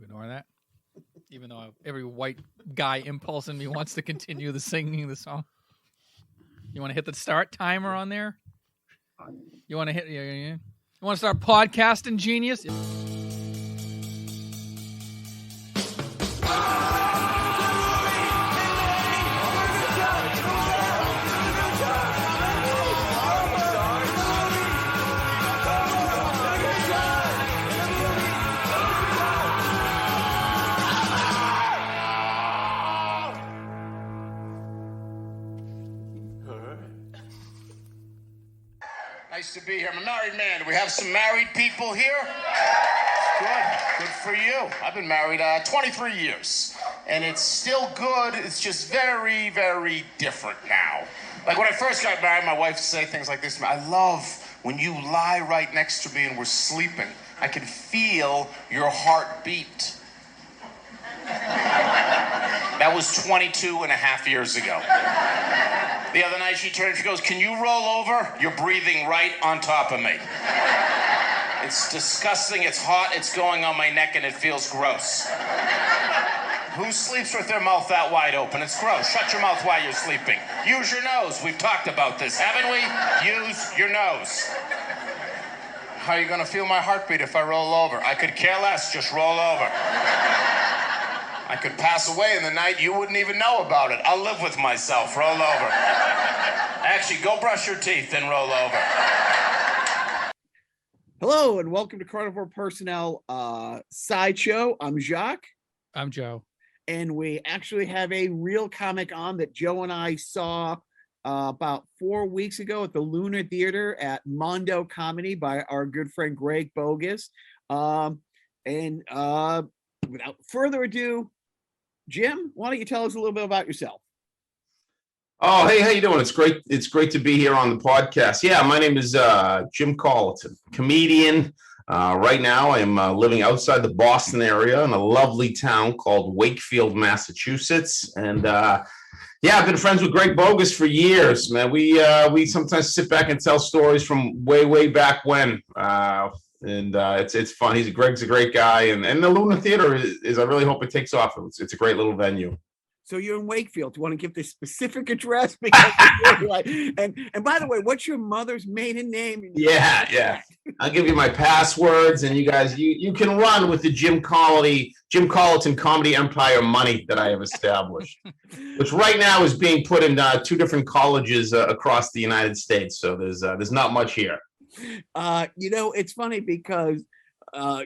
Ignore that. Even though every white guy impulse in me wants to continue the singing of the song. You want to hit the start timer on there? You want to hit? You want to start podcasting, genius? Nice to be here. I'm a married man. Do we have some married people here? Good. Good for you. I've been married 23 years. And it's still good. It's just very, very different now. Like when I first got married, my wife would say things like this. I love when you lie right next to me and we're sleeping. I can feel your heartbeat. That was 22 and a half years ago. The other night she turned, she goes, "Can you roll over? You're breathing right on top of me." It's disgusting, it's hot, it's going on my neck, and it feels gross. Who sleeps with their mouth that wide open? It's gross. Shut your mouth while you're sleeping. Use your nose. We've talked about this, haven't we? Use your nose. How are you gonna feel my heartbeat if I roll over? I could care less, just roll over. I could pass away in the night, you wouldn't even know about it. I'll live with myself, roll over. Actually, go brush your teeth and roll over. Hello, and welcome to Carnivore Personnel Sideshow. I'm Jacques. I'm Joe. And we actually have a real comic on that Joe and I saw about 4 weeks ago at the Lunar Theater at Mondo Comedy by our good friend Greg Boggis. Without further ado, Jim, why don't you tell us a little bit about yourself? Oh, hey, how you doing? It's great. It's great to be here on the podcast. Yeah, my name is Jim Colliton, comedian. Right now, I am living outside the Boston area in a lovely town called Wakefield, Massachusetts. And yeah, I've been friends with Greg Boggis for years, man. We sometimes sit back and tell stories from way back when. It's fun. Greg's a great guy, and the Lunar Theater is I really hope it takes off. It's a great little venue. So you're in Wakefield. Do you want to give the specific address? Because and by the way, what's your mother's maiden name? Yeah. I'll give you my passwords, and you guys you can run with the Jim Colliton Comedy Empire money that I have established, which right now is being put in 2 different colleges across the United States. So there's not much here. It's funny because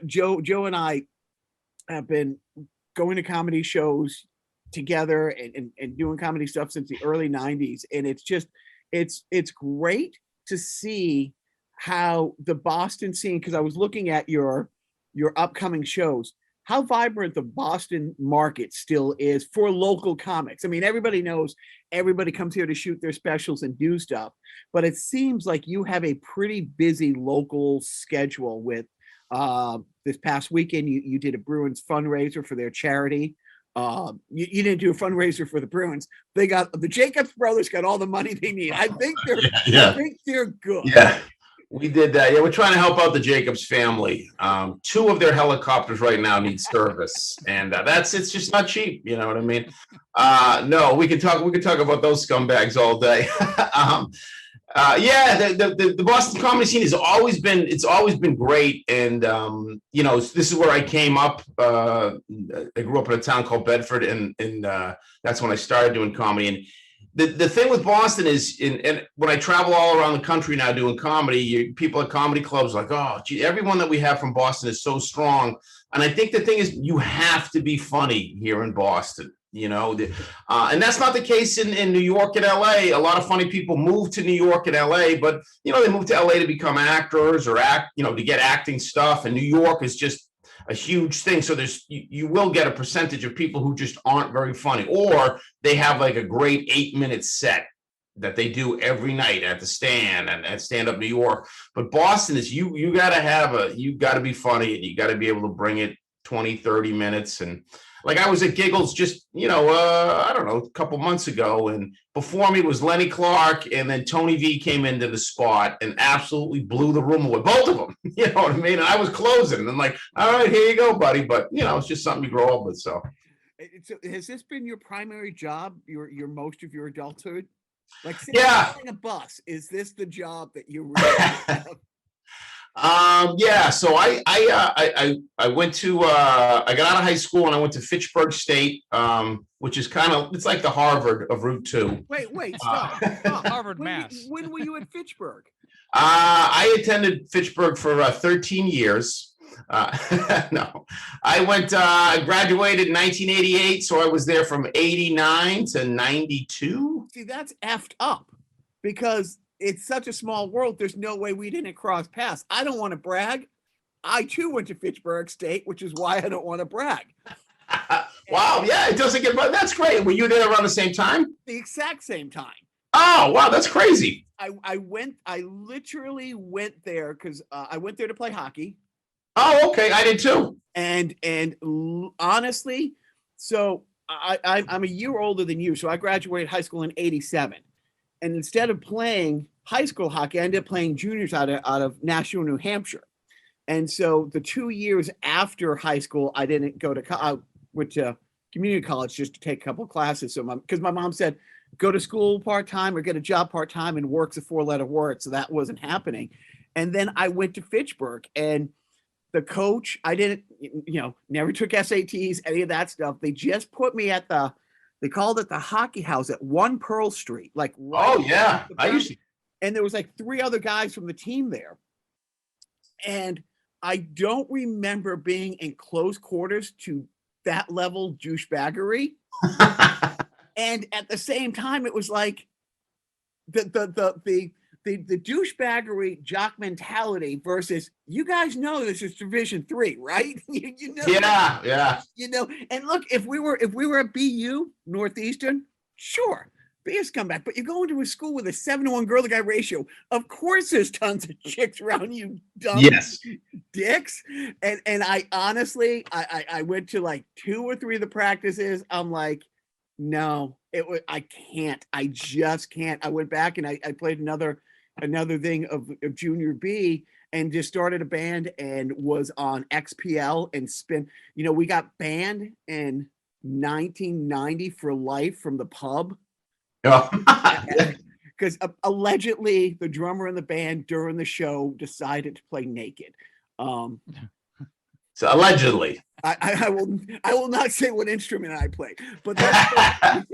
Joe and I have been going to comedy shows together and doing comedy stuff since the early 90s. And it's great to see how the Boston scene, because I was looking at your upcoming shows, how vibrant the Boston market still is for local comics. I mean, everybody knows everybody comes here to shoot their specials and do stuff, but it seems like you have a pretty busy local schedule with this past weekend. You did a Bruins fundraiser for their charity. You didn't do a fundraiser for the Bruins. They got the Jacobs brothers got all the money they need. I think they're good. Yeah. We did that. Yeah, we're trying to help out the Jacobs family. 2 of their helicopters right now need service, and it's just not cheap. You know what I mean? No, we can talk about those scumbags all day. The Boston comedy scene has always been great, and this is where I came up. I grew up in a town called Bedford, and that's when I started doing comedy. And the thing with Boston is, and when I travel all around the country now doing comedy, people at comedy clubs are like, oh, gee, everyone that we have from Boston is so strong. And I think the thing is, you have to be funny here in Boston, and that's not the case in New York and LA. A lot of funny people move to New York and LA, but, they move to LA to become actors or to get acting stuff. And New York is just a huge thing. So you will get a percentage of people who just aren't very funny, or they have like a great 8-minute set that they do every night at the Stand and at Stand Up New York. But Boston is you got to be funny, and you got to be able to bring it 20, 30 minutes. And like I was at Giggles just, I don't know, a couple months ago. And before me was Lenny Clark. And then Tony V came into the spot and absolutely blew the room away. Both of them, you know what I mean? And I was closing. And I'm like, all right, here you go, buddy. But, it's just something you grow up with. So has this been your primary job, your most of your adulthood? Like, on a bus, is this the job that you really have? Yeah. So I went to I got out of high school and I went to Fitchburg State, which is it's like the Harvard of Route 2. Wait, stop. Harvard, Mass. When were you at Fitchburg? I attended Fitchburg for 13 years. No, I graduated in 1988, so I was there from 89 to 92. See, that's effed up because it's such a small world. There's no way we didn't cross paths. I don't want to brag. I too went to Fitchburg State, which is why I don't want to brag. Wow, yeah, it doesn't get, that's great. Were you there around the same time? The exact same time. Oh, wow, that's crazy. I literally went there because I went there to play hockey. Oh, okay. I did too. And honestly, so I'm a year older than you. So I graduated high school in 87. And instead of playing high school hockey, I ended up playing juniors out of Nashua, New Hampshire. And so the 2 years after high school, I didn't go to I went to community college just to take a couple of classes. So because my mom said, go to school part-time or get a job part-time, and work's a 4-letter word. So that wasn't happening. And then I went to Fitchburg, and the coach, I didn't, never took SATs, any of that stuff. They just put me at they called it the hockey house at 1 Pearl Street. Like, right, oh yeah, I used to. And there was like 3 other guys from the team there. And I don't remember being in close quarters to that level douchebaggery. And at the same time, it was like the douchebaggery jock mentality versus, you guys know this is Division III, right? Yeah. And look, if we were at BU Northeastern, sure, biggest comeback. But you're going to a school with a 7-to-1 girl to guy ratio. Of course, there's tons of chicks around you, dumb dicks. And I honestly, I went to like 2 or 3 of the practices. I'm like, no, I can't. I just can't. I went back and I played another thing of junior B and just started a band and was on XPL and spin. We got banned in 1990 for life from the pub. Because allegedly the drummer in the band during the show decided to play naked. So allegedly. I will not say what instrument I play, but that's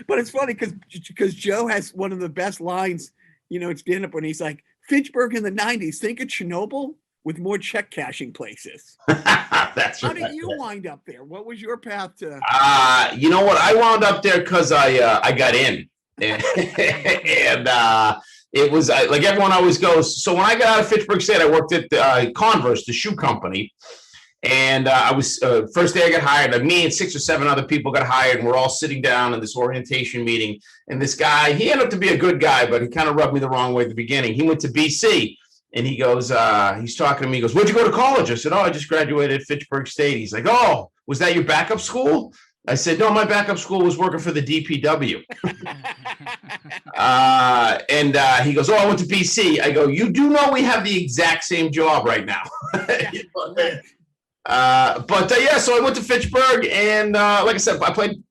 but it's funny because Joe has one of the best lines, it's stand up when he's like, Fitchburg in the 90s, think of Chernobyl with more check cashing places. That's How did you wind up there? What was your path to? You know what? I wound up there because I got in, and it was like everyone always goes. So when I got out of Fitchburg State, I worked at Converse, the shoe company. And I was first day I got hired. Me and 6 or 7 other people got hired, and we're all sitting down in this orientation meeting. And this guy, he ended up to be a good guy, but he kind of rubbed me the wrong way at the beginning. He went to BC, and he goes, he's talking to me. He goes, "Where'd you go to college?" I said, "Oh, I just graduated at Fitchburg State." He's like, "Oh, was that your backup school?" I said, "No, my backup school was working for the DPW." And he goes, "Oh, I went to BC." I go, "You do know we have the exact same job right now." Yeah, so I went to Fitchburg, and like I said, I played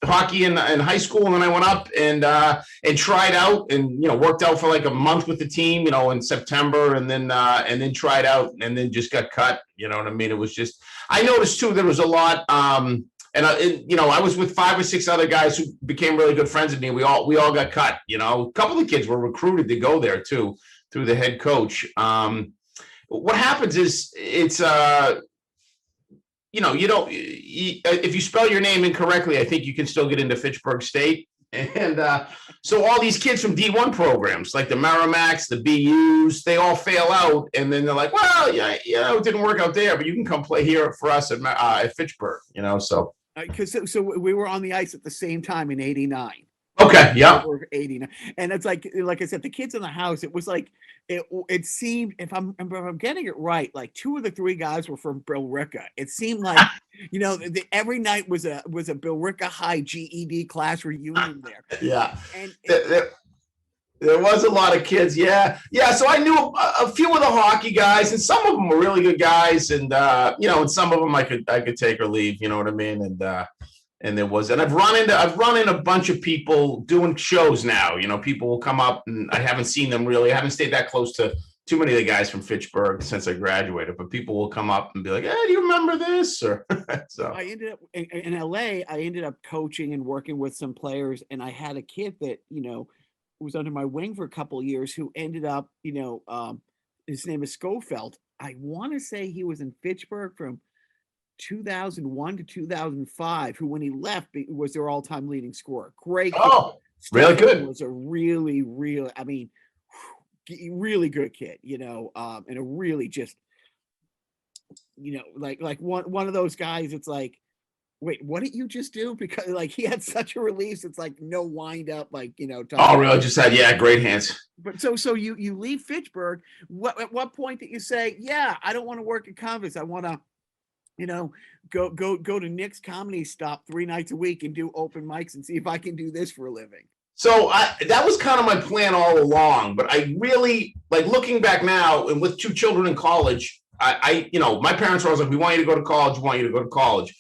hockey in high school, and then I went up and tried out, and worked out for like a month with the team, in September, and then tried out, and then just got cut. You know what I mean? It was just, I noticed too there was a lot, and I was with 5 or 6 other guys who became really good friends with me. We all got cut. A couple of kids were recruited to go there too through the head coach. What happens is it's if you spell your name incorrectly, I think you can still get into Fitchburg State. And so all these kids from D1 programs, like the Merrimacks, the BUs, they all fail out. And then they're like, well, yeah, it didn't work out there, but you can come play here for us at Fitchburg, so. So we were on the ice at the same time in 89. Okay, yeah. Or 89. And it's like I said, the kids in the house, it was like, it seemed, if I'm getting it right, like 2 of the 3 guys were from Billerica. It seemed like, every night was a Billerica High GED class reunion there. Yeah. And there was a lot of kids. Yeah. So I knew a few of the hockey guys, and some of them were really good guys. And, and some of them I could take or leave, you know what I mean? And I've run into a bunch of people doing shows now. People will come up, and I haven't seen them really. I haven't stayed that close to too many of the guys from Fitchburg since I graduated, but people will come up and be like, "Hey, do you remember this?" Or so. I ended up in LA. I ended up coaching and working with some players, and I had a kid that was under my wing for a couple of years who ended up, his name is Schofield. I want to say he was in Fitchburg from 2001 to 2005, who when he left was their all-time leading scorer. Great. Oh, really good. Was a really good kid, and a really just, like one of those guys. It's like, wait, what did you just do? Because like he had such a release. It's like no wind up, like, Oh, really? Just had, great hands. But so you leave Fitchburg. At what point did you say, yeah, I don't want to work at Converse. I want to, go to Nick's Comedy Stop 3 nights a week and do open mics and see if I can do this for a living. So that was kind of my plan all along. But I really, like, looking back now, and with 2 children in college, my parents were always like, we want you to go to college. We want you to go to college.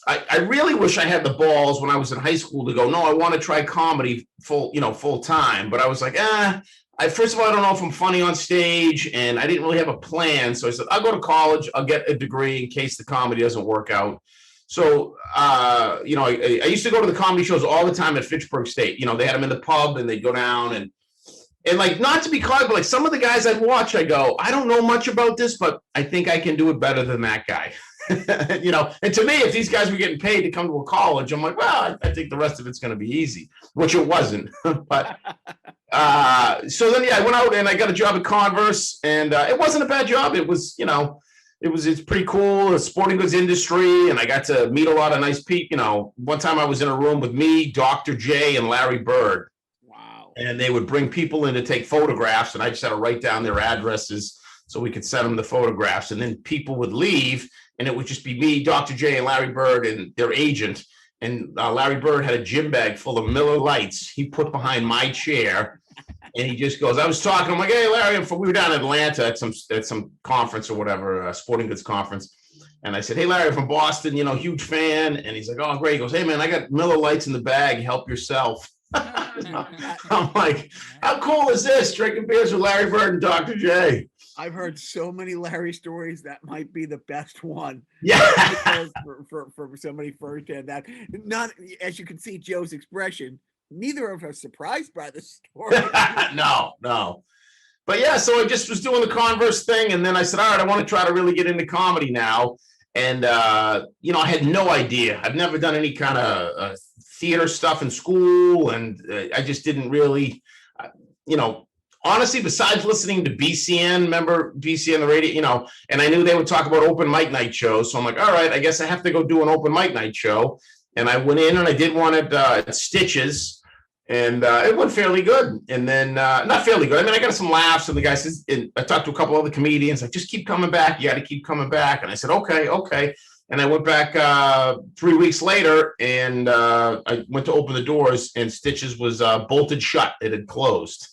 I really wish I had the balls when I was in high school to go, no, I want to try comedy full time. But I was like, first of all, I don't know if I'm funny on stage, and I didn't really have a plan. So I said, I'll go to college. I'll get a degree in case the comedy doesn't work out. So, I used to go to the comedy shows all the time at Fitchburg State. They had them in the pub, and they'd go down and like, not to be caught, but like some of the guys I'd watch, I go, I don't know much about this, but I think I can do it better than that guy. And to me, if these guys were getting paid to come to a college, I'm like, well, I think the rest of it's going to be easy, which it wasn't. But so then, I went out and I got a job at Converse, and it wasn't a bad job. It was, it's pretty cool, the sporting goods industry, and I got to meet a lot of nice people. One time I was in a room with me, Dr. J, and Larry Bird. Wow. And they would bring people in to take photographs, and I just had to write down their addresses so we could send them the photographs. And then people would leave, and it would just be me, Dr. J, and Larry Bird, and their agent. And Larry Bird had a gym bag full of Miller Lights he put behind my chair. And he just goes, I was talking, I'm like, hey, Larry, we were down in Atlanta at some conference or whatever, sporting goods conference. And I said, hey, Larry, from Boston, huge fan. And he's like, oh, great. He goes, hey, man, I got Miller Lights in the bag. Help yourself. I'm like, how cool is this? Drinking beers with Larry Bird and Dr. J. I've heard so many Larry stories. That might be the best one. Yeah. for somebody firsthand. That, not, as you can see, Joe's expression, neither of us surprised by the story. No. But yeah, so I just was doing the Converse thing, and then I said, all right, I want to try to really get into comedy now. And, I had no idea. I've never done any kind of theater stuff in school, and I just didn't really, honestly, besides listening to BCN, remember BCN, the radio, and I knew they would talk about open mic night shows. So I'm like, all right, I guess I have to go do an open mic night show. And I went in and I did one at Stitches, and it went fairly good. And then, not fairly good. I mean, I got some laughs, and the guy says, and I talked to a couple other comedians, like, just keep coming back. You got to keep coming back. And I said, okay. And I went back 3 weeks later, and I went to open the doors, and Stitches was bolted shut. It had closed.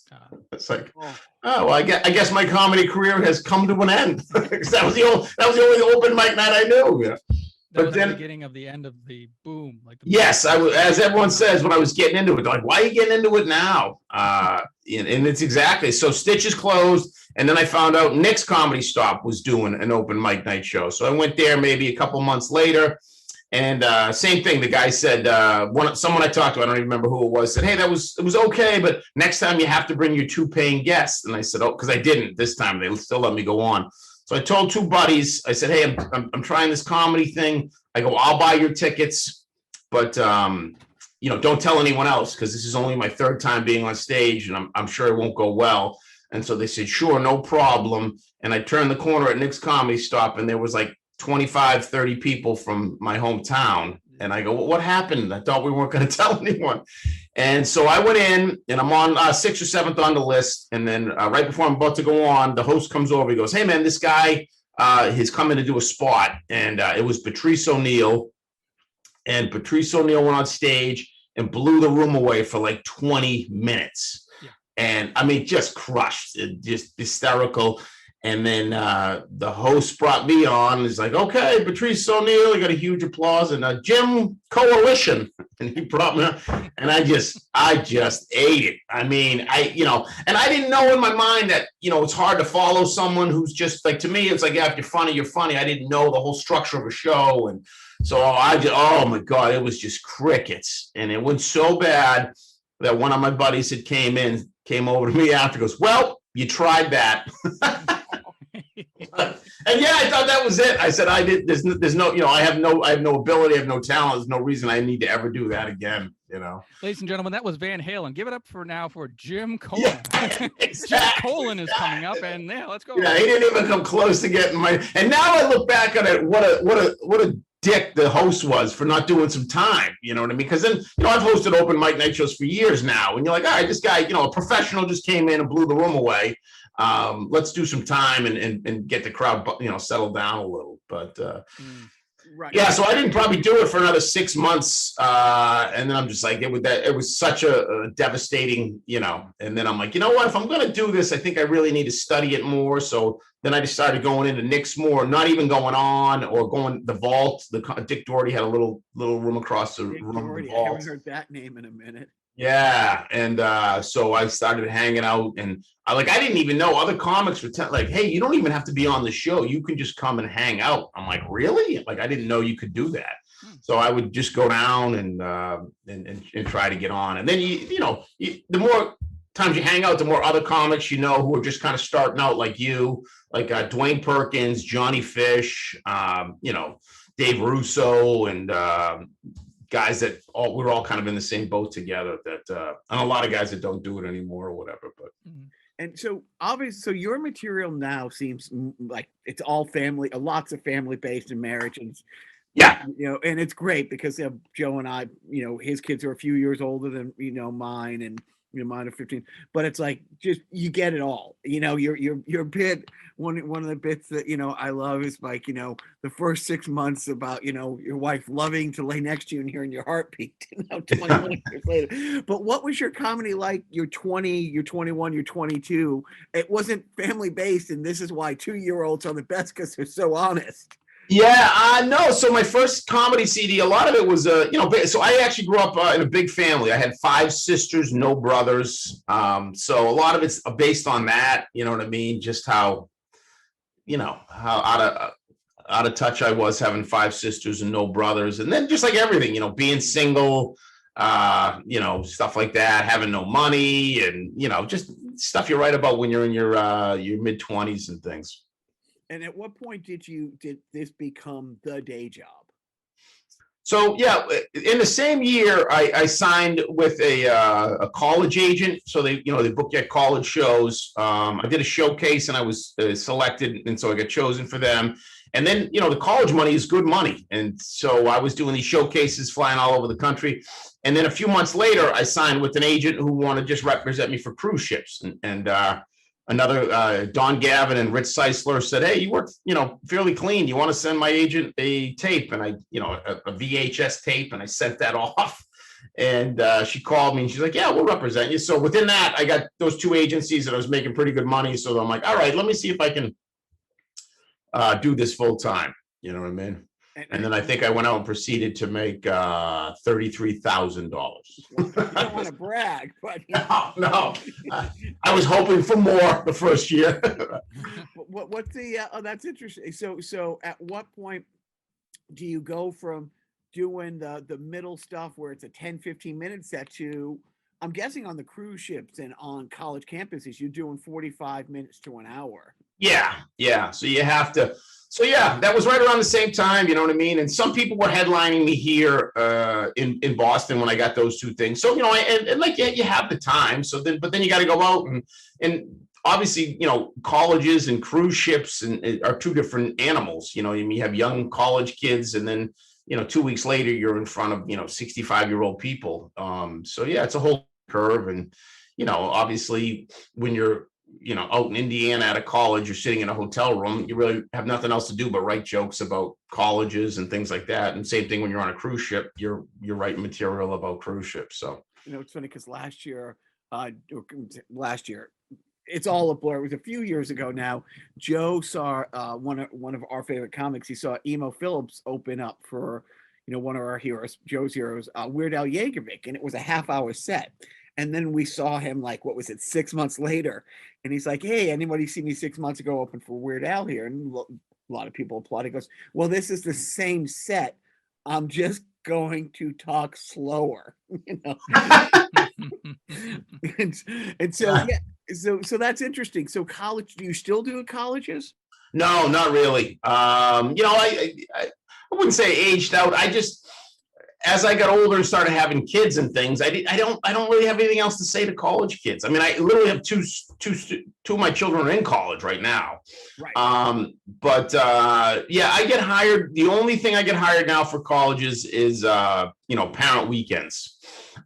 It's like, oh, well, I guess my comedy career has come to an end. that was the only open mic night I knew. Yeah. But then the beginning of the end of the boom. Yes, as everyone says, when I was getting into it, they're like, why are you getting into it now? And it's exactly. So Stitches closed, and then I found out Nick's Comedy Stop was doing an open mic night show. So I went there maybe a couple months later, and same thing. The guy said, someone I talked to, I don't even remember who it was, said, hey, it was okay, but next time you have to bring your 2 paying guests. And I said, oh, because I didn't this time. They still let me go on. So I told 2 buddies, I said, hey, I'm trying this comedy thing. I go, I'll buy your tickets, but, don't tell anyone else, because this is only my 3rd time being on stage, and I'm sure it won't go well. And so they said, sure, no problem. And I turned the corner at Nick's Comedy Stop, and there was like 25, 30 people from my hometown. And I go, well, what happened? I thought we weren't going to tell anyone. And so I went in, and I'm on 6th or 7th on the list. And then right before I'm about to go on, the host comes over. He goes, hey, man, this guy he's coming to do a spot. And it was Patrice O'Neill. And Patrice O'Neill went on stage and blew the room away for like 20 minutes. Yeah. And I mean, just crushed, just hysterical. And then the host brought me on. He's like, okay, Patrice O'Neill, you got a huge applause. And Jim Coalition. And he brought me on. And I just ate it. I mean, and I didn't know in my mind that, it's hard to follow someone who's just like, to me, it's like, yeah, if you're funny, you're funny. I didn't know the whole structure of a show. And so oh my God, it was just crickets. And it went so bad that one of my buddies that came over to me after, goes, well, you tried that. And yeah, I thought that was it. I said, I did. There's no, I have no ability. I have no talent. There's no reason I need to ever do that again. Ladies and gentlemen, that was Van Halen. Give it up for Jim Colliton. Yeah, exactly. Jim Colliton is coming up, and let's go. Yeah, he didn't even come close to getting my. And now I look back on it. What a dick the host was for not doing some time. You know what I mean? Because then, I've hosted open mic night shows for years now, and you're like, all right, this guy, a professional just came in and blew the room away. Let's do some time and get the crowd, settled down a little. But right. Yeah, so I didn't probably do it for another 6 months, and then I'm just like, it was such a devastating, And then I'm like, you know what? If I'm going to do this, I think I really need to study it more. So then I just started going into Nick's more, not even going on or going the vault. Dick Doherty had a little room across the room. Doherty, I haven't heard that name in a minute. Yeah, and so I started hanging out, and I didn't even know other comics were like, "Hey, you don't even have to be on the show; you can just come and hang out." I'm like, "Really?" Like I didn't know you could do that. So I would just go down and try to get on, and then the more times you hang out, the more other comics who are just kind of starting out like you, like Dwayne Perkins, Johnny Fish, Dave Russo, and guys that we're all kind of in the same boat together, that and a lot of guys that don't do it anymore or whatever. But and so obviously, so your material now seems like it's all family, lots of family based in marriage, and yeah, and it's great because Joe and I, his kids are a few years older than mine, and mine are 15, but it's like just you get it all. Your bit, one of the bits that I love is like the first 6 months about your wife loving to lay next to you and hearing your heartbeat 20 years later. But what was your comedy like? You're 20, you're 21, you're 22. It wasn't family based, and this is why 2-year-olds are the best because they're so honest. Yeah, no. So my first comedy CD, a lot of it was, so I actually grew up in a big family. I had 5 sisters, no brothers. So a lot of it's based on that, you know what I mean? Just how out of touch I was having 5 sisters and no brothers. And then just like everything, being single, stuff like that, having no money and, just stuff you write about when you're in your mid-20s and things. And at what point did this become the day job? So yeah, in the same year, I signed with a college agent. So they book you at college shows. I did a showcase and I was selected, and so I got chosen for them. And then the college money is good money, and so I was doing these showcases, flying all over the country. And then a few months later, I signed with an agent who wanted to just represent me for cruise ships, and another Don Gavin and Rich Seisler said, hey, you work, fairly clean. You want to send my agent a tape? And I, a VHS tape, and I sent that off. And she called me and she's like, yeah, we'll represent you. So within that, I got those 2 agencies and I was making pretty good money. So I'm like, all right, let me see if I can do this full time. You know what I mean? And then I think I went out and proceeded to make $33,000. I don't want to brag, but no. I was hoping for more the first year. What's the? Oh, that's interesting. So at what point do you go from doing the middle stuff where it's a 10-15 minute set to? I'm guessing on the cruise ships and on college campuses, you're doing 45 minutes to an hour. Yeah. So you have to. So yeah, that was right around the same time, you know what I mean? And some people were headlining me here in Boston when I got those 2 things. So, and like, yeah, you have the time. So then, but then you got to go out and obviously, colleges and cruise ships are 2 different animals. You have young college kids and then, 2 weeks later, you're in front of, 65-year-old people. So yeah, it's a whole curve. And, obviously when you're, out in Indiana at a college, you're sitting in a hotel room, you really have nothing else to do but write jokes about colleges and things like that. And same thing when you're on a cruise ship, you're writing material about cruise ships. So, it's funny because last year, it's all a blur. It was a few years ago now. Joe saw one of our favorite comics. He saw Emo Phillips open up for, one of our heroes, Joe's heroes, Weird Al Yankovic, and it was a half-hour set. And then we saw him 6 months later, and he's like, "Hey, anybody see me 6 months ago open for Weird Al here?" And a lot of people applauded. He goes, "Well, this is the same set. I'm just going to talk slower." and so yeah. So that's interesting. So college, do you still do at colleges? No, not really. I wouldn't say aged out. I just, as I got older and started having kids and things, I don't really have anything else to say to college kids. I mean, I literally have two of my children are in college right now. Right. Yeah, I get hired. The only thing I get hired now for colleges is parent weekends.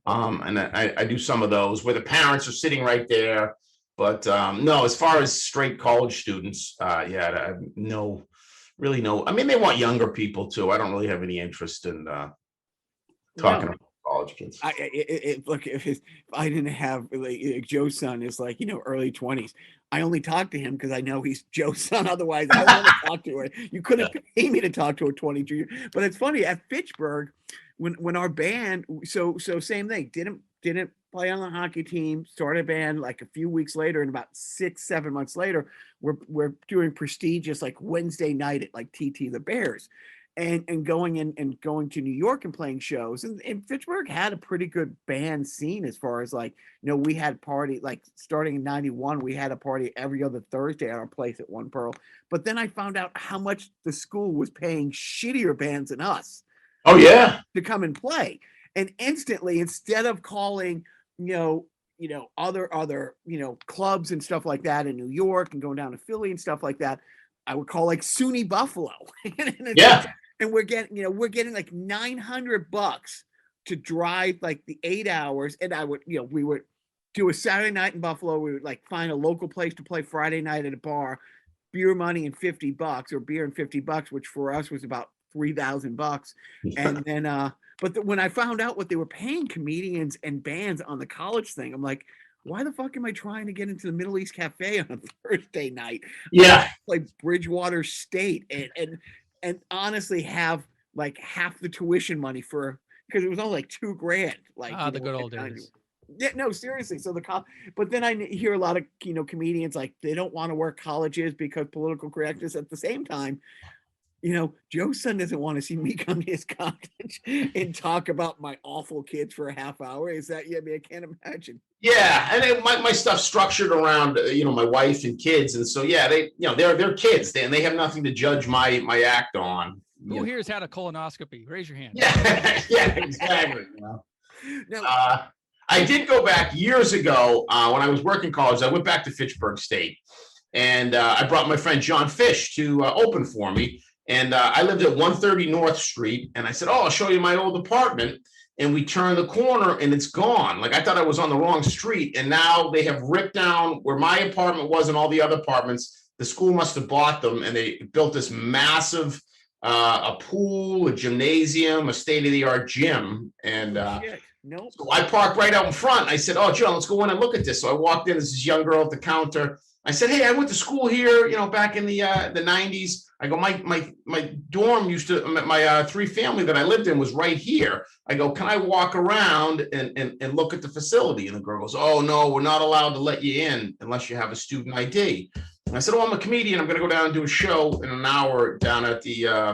And I do some of those where the parents are sitting right there. But no, as far as straight college students, no. I mean, they want younger people too. I don't really have any interest in talking about college kids. Look, if I didn't have Joe's son is early 20s. I only talk to him because I know he's Joe's son. Otherwise, I don't want to talk to her. You couldn't pay me to talk to a 22. But it's funny at Fitchburg when our band. So same thing. Didn't play on the hockey team. Started a band a few weeks later, and about 6-7 months later, we're doing prestigious Wednesday night at TT the Bears. And going to New York and playing shows, and Fitchburg had a pretty good band scene as far as we had party starting in '91, we had a party every other Thursday at our place at One Pearl. But then I found out how much the school was paying shittier bands than us. Oh yeah, to come and play, and instantly instead of calling other clubs and stuff like that in New York and going down to Philly and stuff like that, I would call SUNY Buffalo. And we're getting $900 to drive the 8 hours. And I would, we would do a Saturday night in Buffalo. We would find a local place to play Friday night at a bar, beer money and $50 or beer and $50, which for us was about $3,000. And then, when I found out what they were paying comedians and bands on the college thing, I'm like, why the fuck am I trying to get into the Middle East Cafe on a Thursday night? Yeah. Bridgewater State and honestly have half the tuition money because it was only $2,000. The good old days. Yeah, no, seriously. So but then I hear a lot of comedians they don't want to work colleges because political correctness. At the same time, Joe's son doesn't want to see me come to his college and talk about my awful kids for a half hour. Is that? Yeah, I mean, I can't imagine. Yeah, and then my stuff's structured around my wife and kids, and so yeah, they're kids, and they have nothing to judge my act on. Who here's had a colonoscopy? Raise your hand. Yeah, yeah, exactly. I did go back years ago when I was working college. I went back to Fitchburg State, and I brought my friend John Fish to open for me. And I lived at 130 North Street, and I said, "Oh, I'll show you my old apartment." And we turned the corner, and it's gone. I thought I was on the wrong street, and now they have ripped down where my apartment was and all the other apartments. The school must have bought them, and they built this massive a pool, a gymnasium, a state-of-the-art gym, and so I parked right out in front. I said, "Oh, John, let's go in and look at this." So I walked in. There's this young girl at the counter. I said, "Hey, I went to school here, back in the 90s. I go, my dorm used to, my 3-family that I lived in was right here. I go, can I walk around and look at the facility?" And the girl goes, "Oh, no, we're not allowed to let you in unless you have a student ID. And I said, "Oh, I'm a comedian. I'm going to go down and do a show in an hour down at the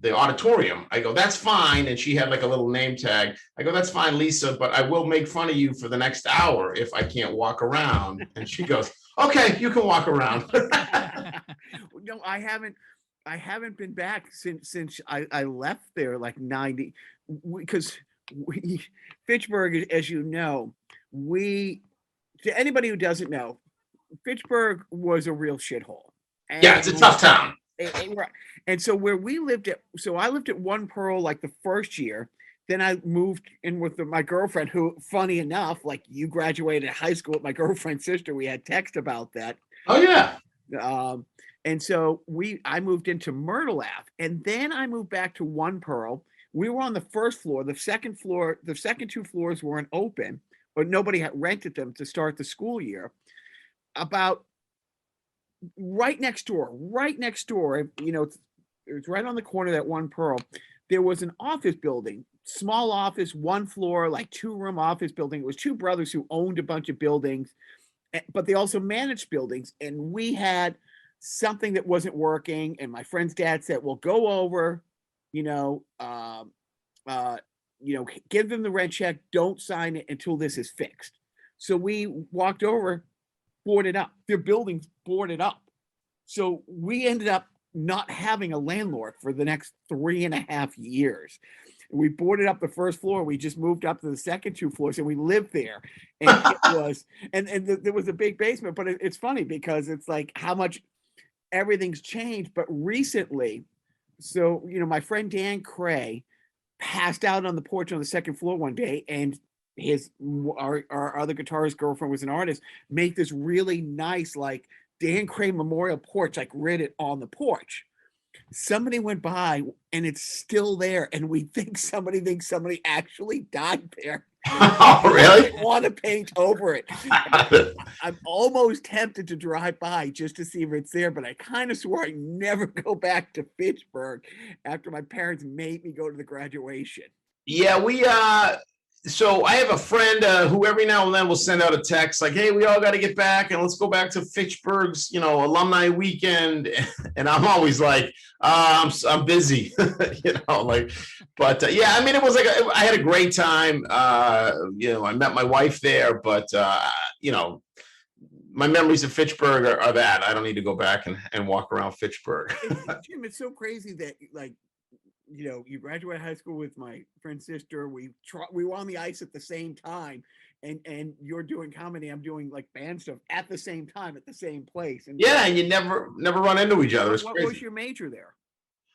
auditorium." I go, "That's fine." And she had a little name tag. I go, "That's fine, Lisa, but I will make fun of you for the next hour if I can't walk around." And she goes, "Okay, you can walk around." No, I haven't been back since I left there 90, because Fitchburg, as you know, to anybody who doesn't know, Fitchburg was a real shithole. Yeah, it's a tough town. Right. And so where we lived I lived at One Pearl like the first year. Then I moved in with my girlfriend, who, funny enough, like you graduated high school with my girlfriend's sister. We had text about that. Oh yeah. And so I moved into Myrtle Ave, and then I moved back to One Pearl. We were on the first floor. The second two floors weren't open, but nobody had rented them to start the school year. About right next door, you know, it was right on the corner of that One Pearl. There was an office building, small office, one floor, like 2-room office building. It was two brothers who owned a bunch of buildings, but they also managed buildings. And we had something that wasn't working. And my friend's dad said, well, go over, give them the rent check. Don't sign it until this is fixed. So we walked over, boarded up. Their buildings boarded up. So we ended up not having a landlord for the next 3.5 years. We boarded up the first floor. We just moved up to the second 2 floors, and we lived there. And it was, and there was a big basement. But it's funny because it's like how much everything's changed. But recently, so my friend Dan Cray passed out on the porch on the second floor one day, and our other guitarist girlfriend was an artist, made this really nice like Dan Cray memorial porch, like writ it on the porch. Somebody went by and it's still there, and we think somebody actually died there. Oh, really? Want to paint over it. I'm almost tempted to drive by just to see if it's there, but I kind of swore I'd never go back to Fitchburg after my parents made me go to the graduation. Yeah, so I have a friend who every now and then will send out a text like, hey, we all got to get back and let's go back to Fitchburg's, alumni weekend. And I'm always like, I'm busy, but yeah, I mean, it was like, I had a great time. I met my wife there, but, my memories of Fitchburg are that. I don't need to go back and walk around Fitchburg. Jim, it's so crazy that you graduated high school with my friend's sister. We were on the ice at the same time, and you're doing comedy. I'm doing like band stuff at the same time at the same place. And yeah, and you never run into each other. What was your major there?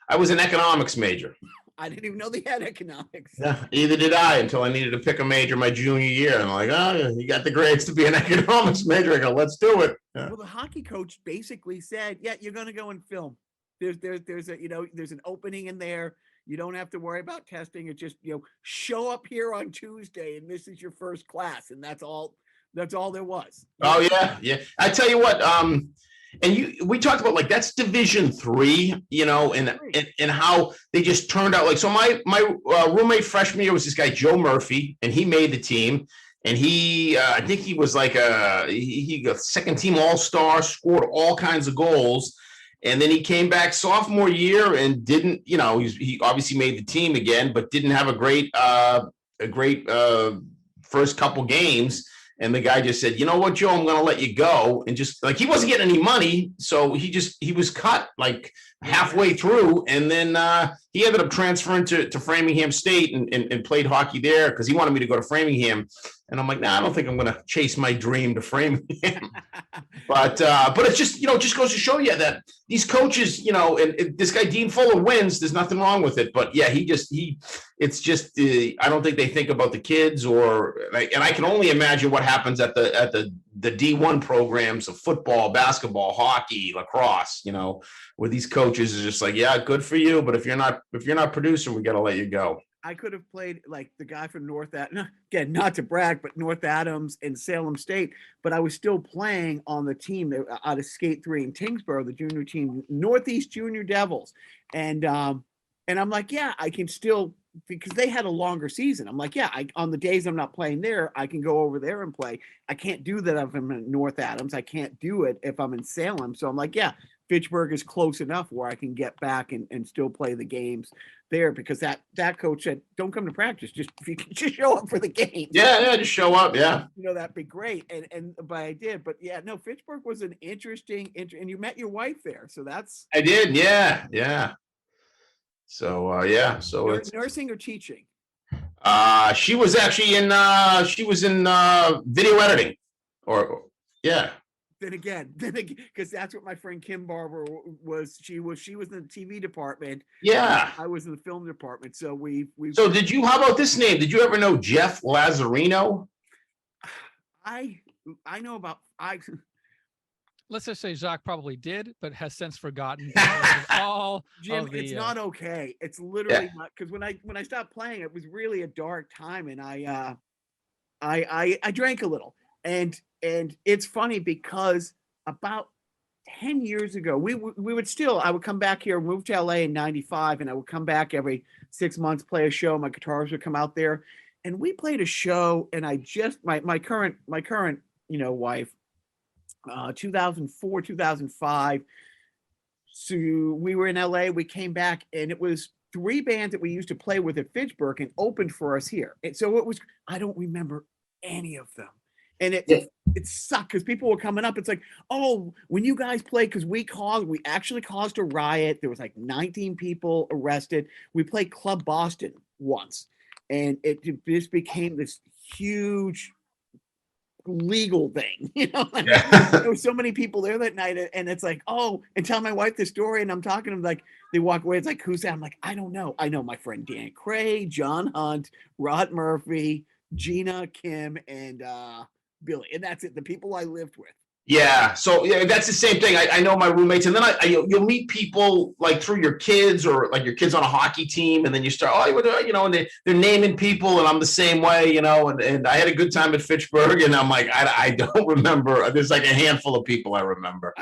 I was an economics major. I didn't even know they had economics. Yeah, either did I until I needed to pick a major my junior year. And I'm like, oh, you got the grades to be an economics major. I go, let's do it. Yeah. Well, the hockey coach basically said, yeah, you're going to go and film. There's an opening in there. You don't have to worry about testing. It just, show up here on Tuesday and this is your first class. And that's all there was. Oh yeah. Yeah. I tell you what, we talked about like, that's Division III, and how they just turned out like, so my roommate freshman year was this guy, Joe Murphy, and he made the team. And he, I think he was like he got second team all-star, scored all kinds of goals. And then he came back sophomore year and didn't, he obviously made the team again, but didn't have a great first couple games. And the guy just said, you know what, Joe, I'm going to let you go. And just like, he wasn't getting any money. So he was cut like halfway through. And then he ended up transferring to Framingham State and played hockey there because he wanted me to go to Framingham. And I'm like, nah, I don't think I'm going to chase my dream to Framingham. But it's just, it just goes to show you that these coaches, and this guy Dean Fuller wins. There's nothing wrong with it. But yeah, it's just, I don't think they think about the kids and I can only imagine what happens at the D1 programs of football, basketball, hockey, lacrosse, where these coaches are just like, yeah, good for you. But if you're not producing, we got to let you go. I could have played like the guy from North Adams, again, not to brag, but North Adams and Salem State, but I was still playing on the team out of Skate 3 in Tingsboro, the junior team, Northeast Junior Devils. And I'm like, yeah, I can still, because they had a longer season. I'm like, yeah, on the days I'm not playing there, I can go over there and play. I can't do that if I'm in North Adams. I can't do it if I'm in Salem. So I'm like, yeah, Fitchburg is close enough where I can get back and still play the games there, because that coach said, don't come to practice. Just if you can just show up for the game. Yeah, just show up. Yeah. That'd be great. But I did. But yeah, no, Fitchburg was an interesting, and you met your wife there. So that's. I did. Yeah. So, yeah. So it's nursing or teaching? She was actually in video editing yeah. then again, because that's what my friend Kim Barber was. She was in the TV department. Yeah. I was in the film department. So So how about this name? Did you ever know Jeff Lazzarino? I know about Let's just say Jacques probably did, but has since forgotten all. Jim, it's not okay. It's literally not, because when I stopped playing, it was really a dark time, and I drank a little, and it's funny because about 10 years ago, we would still, I would come back here, move to LA in 95, and I would come back every 6 months, play a show. My guitars would come out there, and we played a show, and I just my current wife, 2004, 2005. So we were in LA, we came back, and it was 3 bands that we used to play with at Fitchburg and opened for us here. And so it was, I don't remember any of them. And it sucked because people were coming up. It's like, oh, when you guys play, because we actually caused a riot. There was like 19 people arrested. We played Club Boston once, and it just became this huge legal thing, There were so many people there that night, and it's like, oh, and tell my wife the story, and I'm talking to them, like, they walk away, it's like, who's that? I'm like, I don't know. I know my friend Dan Cray, John Hunt, Rod Murphy, Gina, Kim, and Billy, and that's it. The people I lived with. Yeah, so that's the same thing. I know my roommates, and then you'll meet people like through your kids, or like your kids on a hockey team, and then you start, and they're naming people, and I'm the same way, and I had a good time at Fitchburg, and I'm like, I don't remember. There's like a handful of people I remember.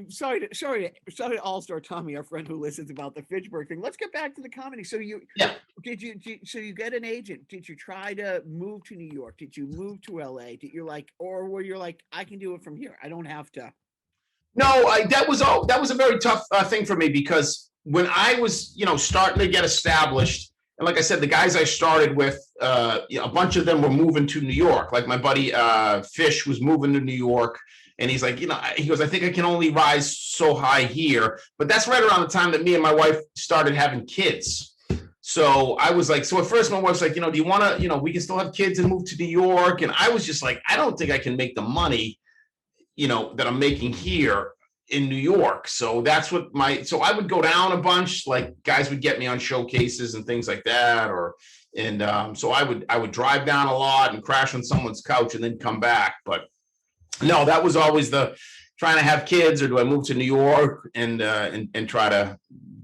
Sorry to All-Star Tommy, our friend who listens, about the Fitchburg thing. Let's get back to the comedy. So you get an agent? Did you try to move to New York? Did you move to LA? Or were you like, I can do it from here, I don't have to? No, that was a very tough thing for me, because when I was, starting to get established, and like I said, the guys I started with, a bunch of them were moving to New York. Like my buddy Fish was moving to New York, and he's like, he goes, I think I can only rise so high here. But that's right around the time that me and my wife started having kids. So I was like, so at first my wife's like, do you want to, we can still have kids and move to New York? And I was just like, I don't think I can make the money that I'm making here in New York. So that's what so I would go down a bunch, like guys would get me on showcases and things like that. So I would drive down a lot and crash on someone's couch and then come back. But no, that was always the trying to have kids, or do I move to New York and try to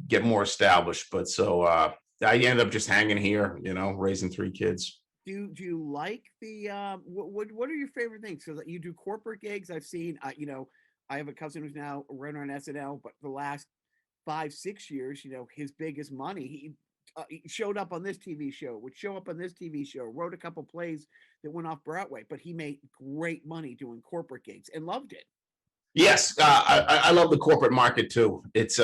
get more established? But so I ended up just hanging here, raising 3 kids. Do you like the what are your favorite things? So that you do corporate gigs. I've seen, I have a cousin who's now a runner on SNL, but the last 5-6 years, his biggest money, he showed up on this TV show, would show up on this TV show, wrote a couple plays that went off Broadway, but he made great money doing corporate gigs and loved it. Yes, I love the corporate market too. It's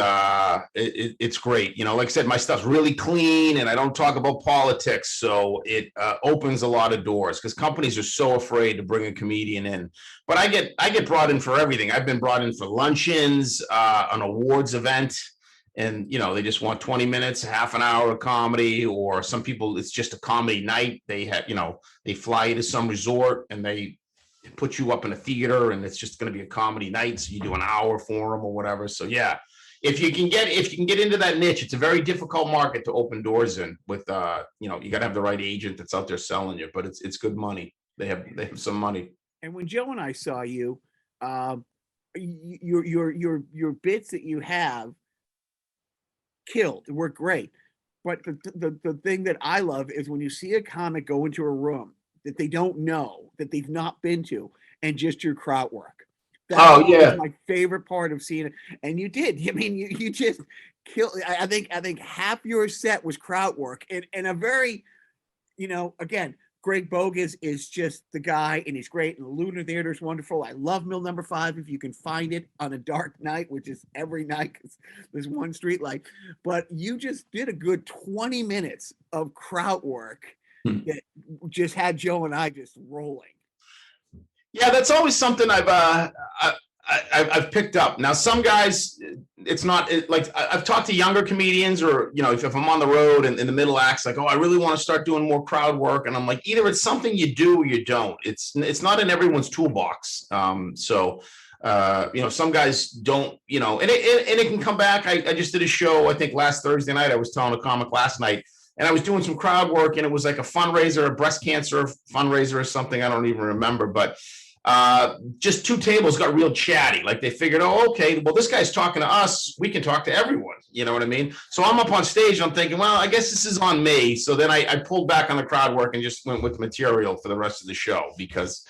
great. Like I said, my stuff's really clean, and I don't talk about politics, so it opens a lot of doors, because companies are so afraid to bring a comedian in. But I get brought in for everything. I've been brought in for luncheons, an awards event, and they just want 20 minutes, half an hour of comedy, or some people it's just a comedy night. They have they fly you to some resort and they put you up in a theater, and it's just going to be a comedy night. So you do an hour for them or whatever. So yeah, if you can get into that niche, it's a very difficult market to open doors in with, you got to have the right agent that's out there selling you, but it's good money. They have some money. And when Joe and I saw you, your bits that you have killed, were great. But the thing that I love is when you see a comic go into a room that they don't know, that they've not been to, and just your crowd work. That's my favorite part of seeing it. And you did. I mean, you just killed. I think half your set was crowd work, and a very, again, Greg Boggis is just the guy, and he's great. And the Lunar Theater is wonderful. I love Mill Number 5 if you can find it on a dark night, which is every night because there's one street light. But you just did a good 20 minutes of crowd work that just had Joe and I just rolling. Yeah, that's always something I've picked up. Now, some guys, it's not like I've talked to younger comedians, or if I'm on the road and in the middle acts, like, oh, I really want to start doing more crowd work, and I'm like, either it's something you do or you don't. It's not in everyone's toolbox. So Some guys don't, and it can come back. I just did a show, I think last Thursday night. I was telling a comic last night, and I was doing some crowd work, and it was like a fundraiser, a breast cancer fundraiser or something. I don't even remember, but just two tables got real chatty. Like they figured, oh, okay, well, this guy's talking to us. We can talk to everyone. You know what I mean? So I'm up on stage. I'm thinking, well, I guess this is on me. So then I pulled back on the crowd work and just went with the material for the rest of the show because,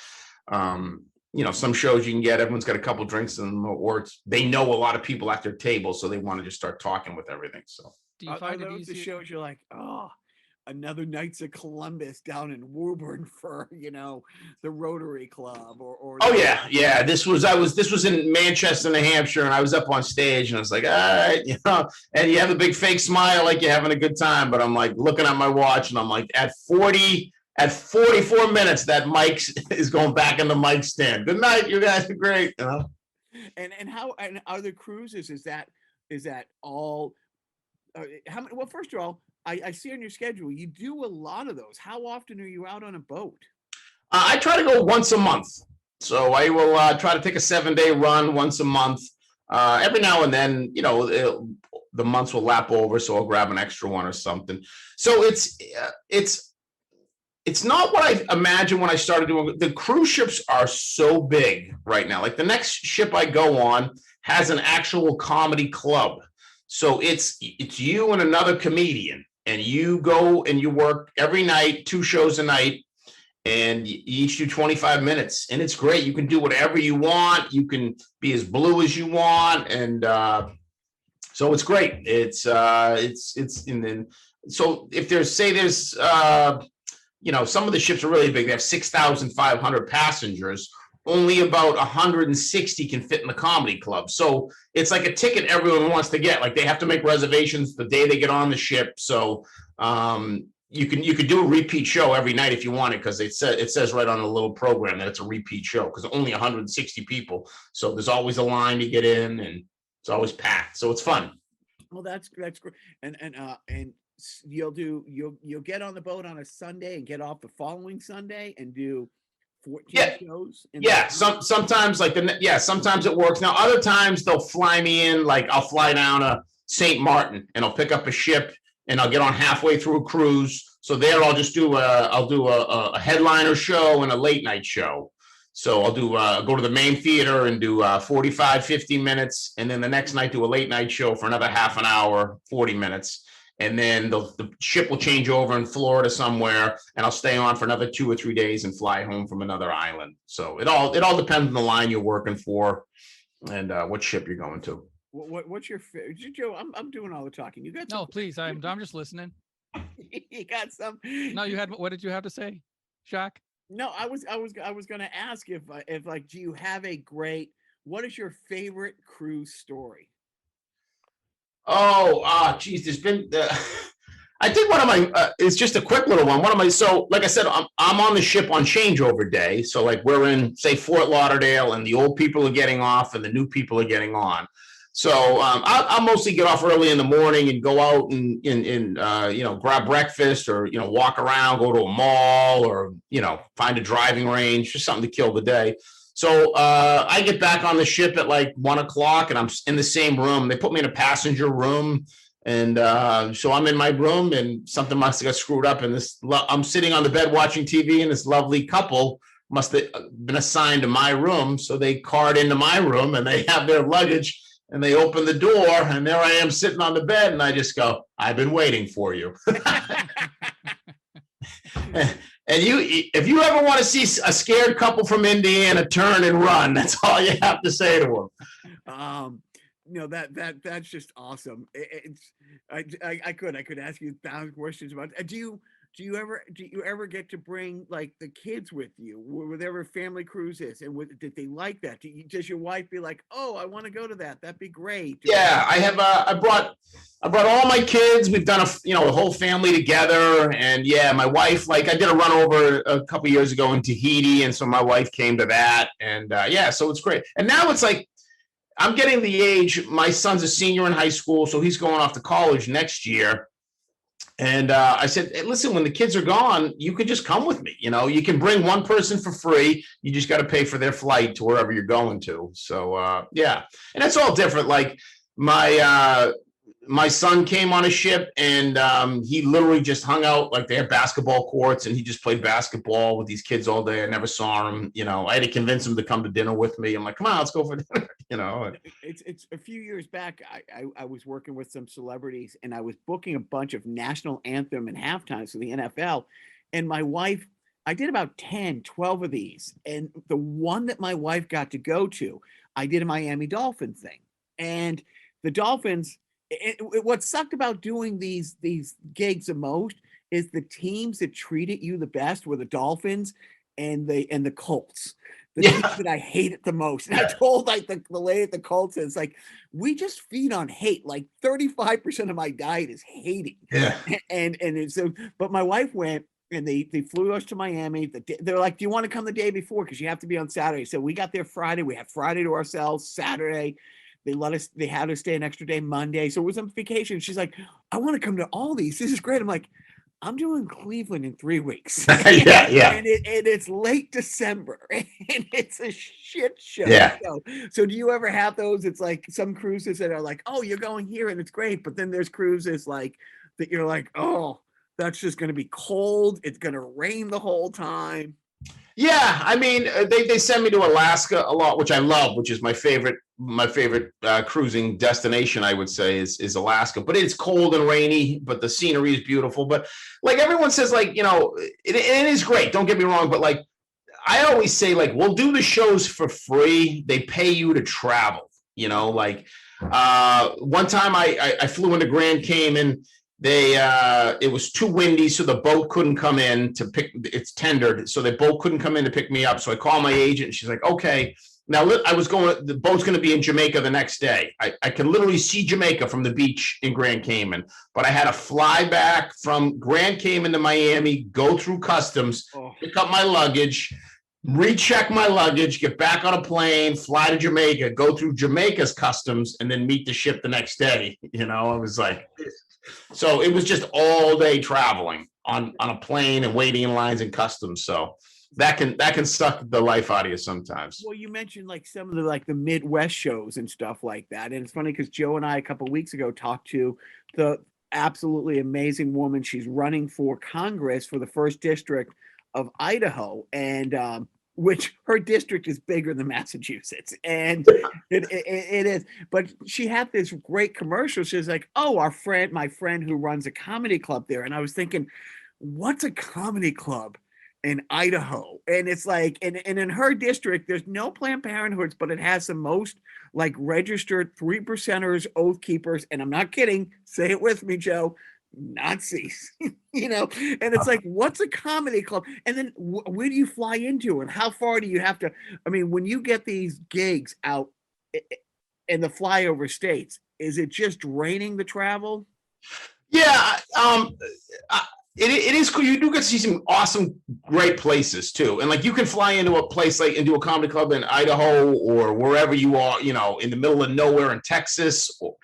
some shows you can get, everyone's got a couple drinks in them, or they know a lot of people at their table. So they want to just start talking with everything. So do you find those the shows you're like, oh, another Knights of Columbus down in Woburn for, the Rotary Club or oh yeah. This was in Manchester, New Hampshire, and I was up on stage and I was like, all right, and you have a big fake smile like you're having a good time, but I'm like looking at my watch and I'm like at 44 minutes, that mic is going back in the mic stand. Good night, you guys are great. And how and other cruises is that all how many? Well, first of all, I see on your schedule you do a lot of those. How often are you out on a boat? I try to go once a month, so I will try to take a 7-day run once a month. Every now and then, the months will lap over, so I'll grab an extra one or something. So it's not what I imagined when I started doing. The cruise ships are so big right now. Like the next ship I go on has an actual comedy club. So it's you and another comedian, and you go and you work every night, 2 shows a night, and you each do 25 minutes, and it's great. You can do whatever you want. You can be as blue as you want, and so it's great. It's and then so if there's some of the ships are really big. They have 6,500 passengers. Only about 160 can fit in the comedy club. So it's like a ticket everyone wants to get. Like they have to make reservations the day they get on the ship. So you could do a repeat show every night if you want it, because it says right on the little program that it's a repeat show because only 160 people. So there's always a line to get in, and it's always packed. So it's fun. Well, that's great. And you'll get on the boat on a Sunday and get off the following Sunday and do 14 shows. Sometimes sometimes it works. Now other times they'll fly me in, like I'll fly down to St. Martin and I'll pick up a ship and I'll get on halfway through a cruise. So there I'll just do a headliner show and a late night show. So I'll do go to the main theater and do 45, 50 minutes, and then the next night do a late night show for another half an hour, 40 minutes. And then the ship will change over in Florida somewhere, and I'll stay on for another 2 or 3 days and fly home from another island. So it all depends on the line you're working for and what ship you're going to. What's your favorite? Joe, I'm doing all the talking. You got no, please. I'm just listening. You got some. No, you had. What did you have to say, Jacques? No, I was going to ask if do you have a great? What is your favorite cruise story? Geez, there's been. I think one of my. It's just a quick little one. One of my. So, like I said, I'm on the ship on changeover day. So, like we're in, say, Fort Lauderdale, and the old people are getting off, and the new people are getting on. So I'll mostly get off early in the morning and go out and grab breakfast or walk around, go to a mall or find a driving range, just something to kill the day. So I get back on the ship at like 1:00 and I'm in the same room. They put me in a passenger room. And so I'm in my room and something must have got screwed up. And I'm sitting on the bed watching TV, and this lovely couple must have been assigned to my room. So they card into my room and they have their luggage and they open the door. And there I am sitting on the bed. And I just go, I've been waiting for you. And if you ever want to see a scared couple from Indiana turn and run, that's all you have to say to them. That's just awesome. I could ask you 1,000 questions about it. Do you ever get to bring like the kids with you, whatever family cruise is, and did they like that? Does your wife be like, oh, I want to go to that? That'd be great. Yeah, I have. I brought all my kids. We've done a whole family together, and yeah, my wife. Like I did a run over a couple years ago in Tahiti, and so my wife came to that, and so it's great. And now it's like I'm getting the age. My son's a senior in high school, so he's going off to college next year. And I said, hey, listen, when the kids are gone, you can just come with me. You know, you can bring one person for free. You just got to pay for their flight to wherever you're going to. So, yeah. And that's all different. Like my son came on a ship and he literally just hung out, like they have basketball courts, and he just played basketball with these kids all day. I never saw him. You know, I had to convince him to come to dinner with me. I'm like, come on, let's go for dinner. You know, it's a few years back. I was working with some celebrities and I was booking a bunch of national anthem and halftimes for the NFL. And my wife, I did about 10, 12 of these. And the one that my wife got to go to, I did a Miami Dolphin thing. And the Dolphins, what sucked about doing these gigs the most is the teams that treated you the best were the Dolphins and the Colts. The teams that I hated the most. And I told like the lady at the Colts, it's like, we just feed on hate. Like 35% of my diet is hating. Yeah. And so, but my wife went and they flew us to Miami. They're like, do you want to come the day before? Because you have to be on Saturday. So we got there Friday. We had Friday to ourselves, Saturday. They had us stay an extra day Monday. So it was on vacation. She's like, I want to come to all these. This is great. I'm like, I'm doing Cleveland in 3 weeks. Yeah. And it's late December and it's a shit show. Yeah. So do you ever have those? It's like some cruises that are like, oh, you're going here and it's great. But then there's cruises like that you're like, oh, that's just going to be cold. It's going to rain the whole time. Yeah, I mean, they send me to Alaska a lot, which I love, which is my favorite cruising destination, I would say, is Alaska. But it's cold and rainy, but the scenery is beautiful. But like everyone says, like, you know, it is great. Don't get me wrong. But like, I always say, like, we'll do the shows for free. They pay you to travel, you know, like one time I flew into Grand Cayman. It was too windy, so the boat couldn't come in to pick. It's tendered, so the boat couldn't come in to pick me up. So I called my agent, and she's like, "Okay." Now the boat's going to be in Jamaica the next day. I could literally see Jamaica from the beach in Grand Cayman, but I had to fly back from Grand Cayman to Miami, go through customs, pick up my luggage, recheck my luggage, get back on a plane, fly to Jamaica, go through Jamaica's customs, and then meet the ship the next day. You know, I was like. So it was just all day traveling on a plane and waiting in lines and customs. So that can suck the life out of you sometimes. Well, you mentioned like some of the Midwest shows and stuff like that. And it's funny because Joe and I a couple of weeks ago talked to the absolutely amazing woman. She's running for Congress for the 1st District of Idaho. And which her district is bigger than Massachusetts. And it is. But she had this great commercial. She's like, oh, my friend who runs a comedy club there. And I was thinking, what's a comedy club in Idaho? And it's like, and in her district, there's no Planned Parenthoods, but it has the most like registered 3%ers, oath keepers. And I'm not kidding. Say it with me, Joe. Nazis, you know, and it's like, what's a comedy club? And then where do you fly into and how far do you have to? I mean, when you get these gigs out in the flyover states, is it just draining the travel? Yeah, it is cool. You do get to see some awesome, great places too. And like you can fly into a place like into a comedy club in Idaho or wherever you are, you know, in the middle of nowhere in Texas or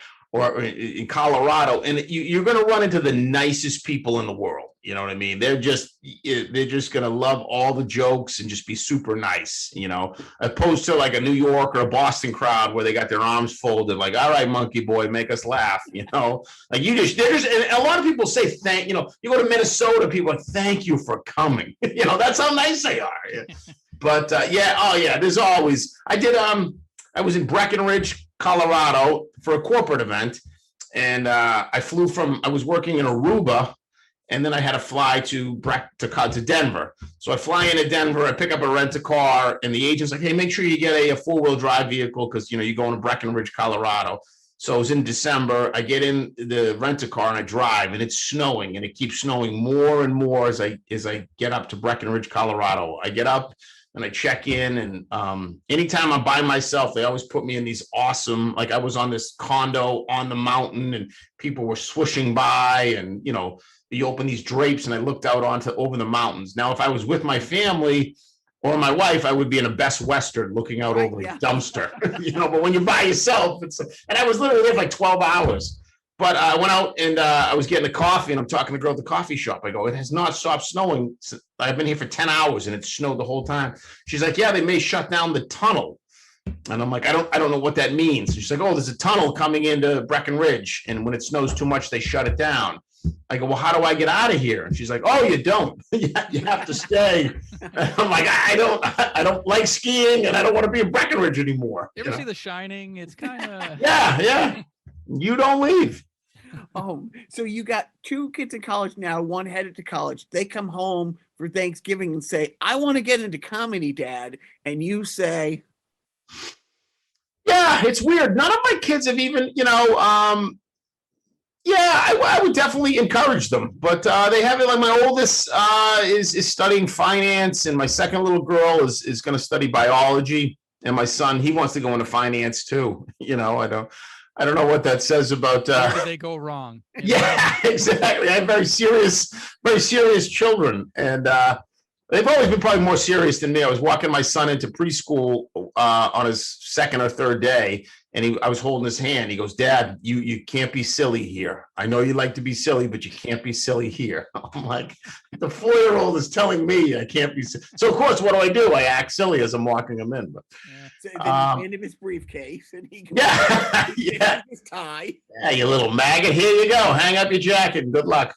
in Colorado, and you're going to run into the nicest people in the world. You know what I mean? They're just going to love all the jokes and just be super nice, you know, opposed to like a New York or a Boston crowd where they got their arms folded, like, all right, monkey boy, make us laugh, you know, like and a lot of people say, you know, you go to Minnesota, people are, thank you for coming. You know, that's how nice they are. But there's always, I was in Breckenridge, Colorado for a corporate event. And I was working in Aruba, and then I had to fly to Denver. So I fly into Denver, I pick up a rent-a-car, and the agent's like, hey, make sure you get a four-wheel drive vehicle because, you know, you're going to Breckenridge, Colorado. So it was in December. I get in the rent-a-car and I drive, and it's snowing, and it keeps snowing more and more as I get up to Breckenridge, Colorado. I get up and I check in, and anytime I'm by myself, they always put me in these awesome, like I was on this condo on the mountain and people were swooshing by, and, you know, you open these drapes and I looked out over the mountains. Now, if I was with my family or my wife, I would be in a Best Western looking out over the dumpster, you know, but when you're by yourself, and I was literally there for like 12 hours. But I went out and I was getting a coffee, and I'm talking to the girl at the coffee shop. I go, it has not stopped snowing. I've been here for 10 hours and it snowed the whole time. She's like, yeah, they may shut down the tunnel. And I'm like, I don't know what that means. She's like, oh, there's a tunnel coming into Breckenridge, and when it snows too much, they shut it down. I go, well, how do I get out of here? And she's like, oh, you don't. You have to stay. I'm like, I don't like skiing, and I don't want to be in Breckenridge anymore. You ever see The Shining? It's kind of yeah. You don't leave. Oh, so you got two kids in college now, one headed to college. They come home for Thanksgiving and say, I want to get into comedy, Dad. And you say, yeah, it's weird. None of my kids have even, I would definitely encourage them, but they haven't. Like my oldest is studying finance, and my second little girl is going to study biology, and my son, he wants to go into finance too. I don't know what that says about. Where did they go wrong? Yeah, exactly. I have very serious children, and they've always been probably more serious than me. I was walking my son into preschool on his second or third day, and I was holding his hand. He goes, Dad, you can't be silly here. I know you like to be silly, but you can't be silly here. I'm like, the 4-year-old is telling me I can't be silly. So, of course, what do? I act silly as I'm walking him in. But so then you hand him his briefcase, and he goes, yeah. his tie. Yeah, you little maggot. Here you go. Hang up your jacket and good luck.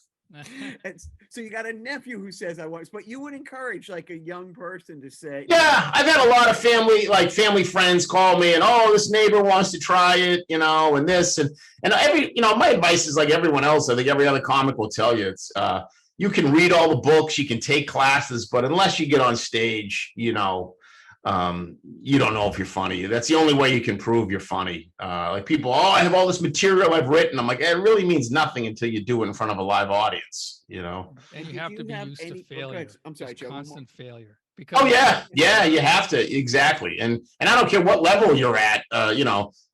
So you got a nephew who says I want, but you would encourage like a young person to say, yeah, I've had a lot of family friends call me and, oh, this neighbor wants to try it, and this and every, my advice is like everyone else. I think every other comic will tell you, it's you can read all the books, you can take classes, but unless you get on stage, you don't know if you're funny. That's the only way you can prove you're funny. Like people, I have all this material I've written. I'm like, it really means nothing until you do it in front of a live audience, And you have to be used to failure. I'm sorry, Joe. Constant failure. Because yeah, you have to, exactly. And I don't care what level you're at. I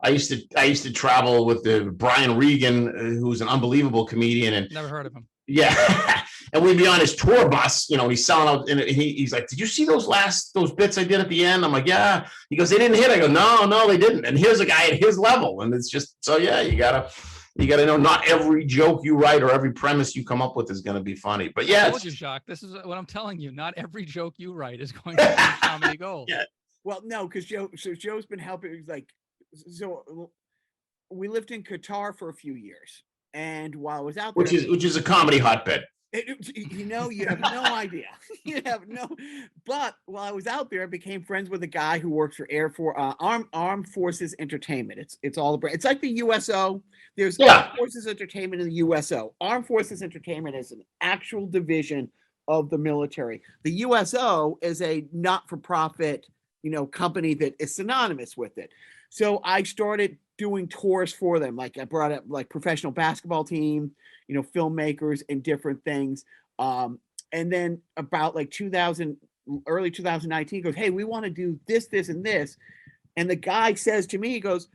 used to travel with the Brian Regan, who's an unbelievable comedian, and never heard of him. Yeah. And we'd be on his tour bus, he's selling out, and he's like, did you see those bits I did at the end? I'm like, yeah. He goes, they didn't hit. I go, no, they didn't. And here's a guy at his level. And it's just, so yeah, you gotta know not every joke you write or every premise you come up with is going to be funny. But yeah. I told you, Jacques, this is what I'm telling you. Not every joke you write is going to be comedy gold. Yeah. Well, no, because Joe's been helping. Like, so we lived in Qatar for a few years. And while I was out there, which is a comedy hotbed. You have no idea. But while I was out there, I became friends with a guy who works for Armed Forces Entertainment. It's all it's like the USO. There's Armed Forces Entertainment in the USO. Armed Forces Entertainment is an actual division of the military. The USO is a not-for-profit, company that is synonymous with it. So I started doing tours for them. Like I brought up like professional basketball team, filmmakers and different things. And then about like early 2019 goes, hey, we want to do this, this, and this. And the guy says to me, he goes,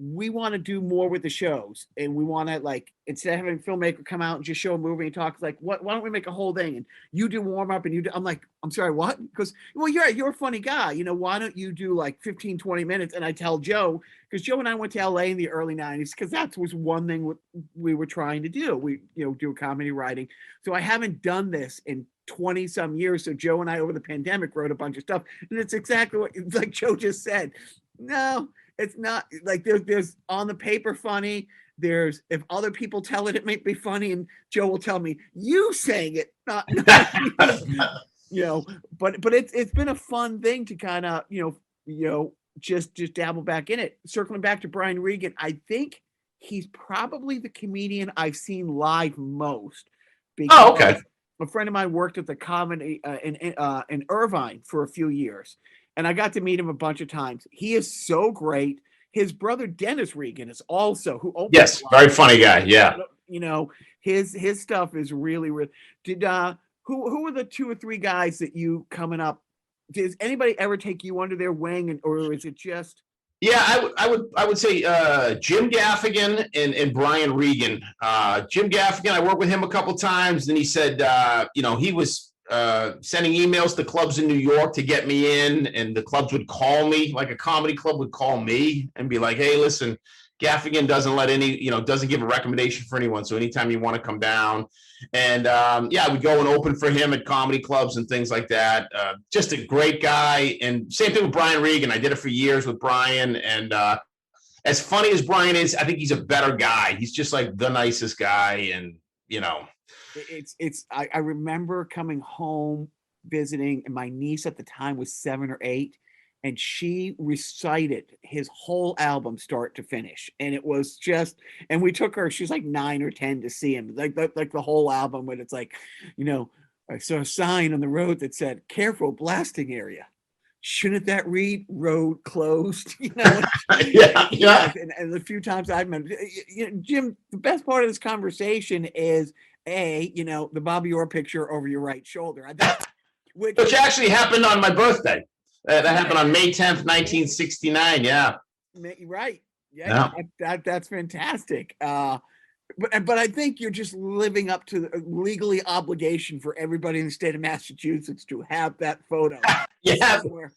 we want to do more with the shows. And we want to, like, instead of having a filmmaker come out and just show a movie and talk, like, why don't we make a whole thing? And you do warm up and you do, I'm like, I'm sorry, what? Because, well, you're a funny guy. Why don't you do like 15, 20 minutes? And I tell Joe, because Joe and I went to LA in the early 90s, because that was one thing we were trying to do. We, do comedy writing. So I haven't done this in 20 some years. So Joe and I over the pandemic wrote a bunch of stuff. And it's exactly what, like Joe just said. No, it's not like there's on the paper funny. There's, if other people tell it, it might be funny. And Joe will tell me, you saying it, not but it's been a fun thing to kind of, just dabble back in it. Circling back to Brian Regan, I think he's probably the comedian I've seen live most. Oh, okay. A friend of mine worked at the comedy in Irvine for a few years, and I got to meet him a bunch of times. He is so great. His brother Dennis Regan is also who opens. Yes, very funny guy. Yeah, his stuff is really. Did who were the 2 or 3 guys that you coming up? Does anybody ever take you under their wing, or is it just? Yeah, I would say Jim Gaffigan and Brian Regan. Jim Gaffigan, I worked with him a couple times, and he said, he was sending emails to clubs in New York to get me in, and the clubs would call me, like a comedy club would call me and be like, hey, listen, Gaffigan doesn't let doesn't give a recommendation for anyone. So anytime you want to come down, and yeah, we go and open for him at comedy clubs and things like that. Just a great guy. And same thing with Brian Regan. I did it for years with Brian, and as funny as Brian is, I think he's a better guy. He's just like the nicest guy, and I remember coming home visiting, and my niece at the time was 7 or 8, and she recited his whole album start to finish, and it was just, and we took her, she was like 9 or 10, to see him, like the whole album, when it's like, I saw a sign on the road that said careful blasting area. Shouldn't that read road closed? Yeah. And the few times I've met Jim, the best part of this conversation is the Bobby Orr picture over your right shoulder. Which actually happened on my birthday. That happened on May 10th, 1969. Yeah. Right. Yeah. That's fantastic. But I think you're just living up to the legally obligation for everybody in the state of Massachusetts to have that photo. Yeah. Somewhere.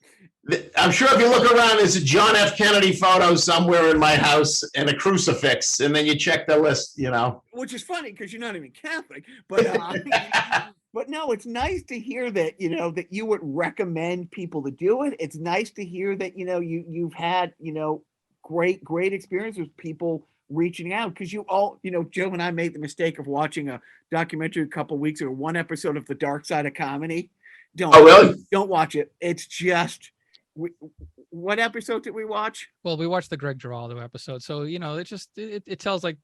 I'm sure if you look around, there's a John F. Kennedy photo somewhere in my house and a crucifix, and then you check the list, Which is funny because you're not even Catholic, but but no, it's nice to hear that that you would recommend people to do it. It's nice to hear that you've had great experience with people reaching out, because Joe and I made the mistake of watching a documentary a couple of weeks ago, one episode of The Dark Side of Comedy. Really? Don't watch it. It's just. What episode did we watch? Well, we watched the Greg Giraldo episode. So, it tells like,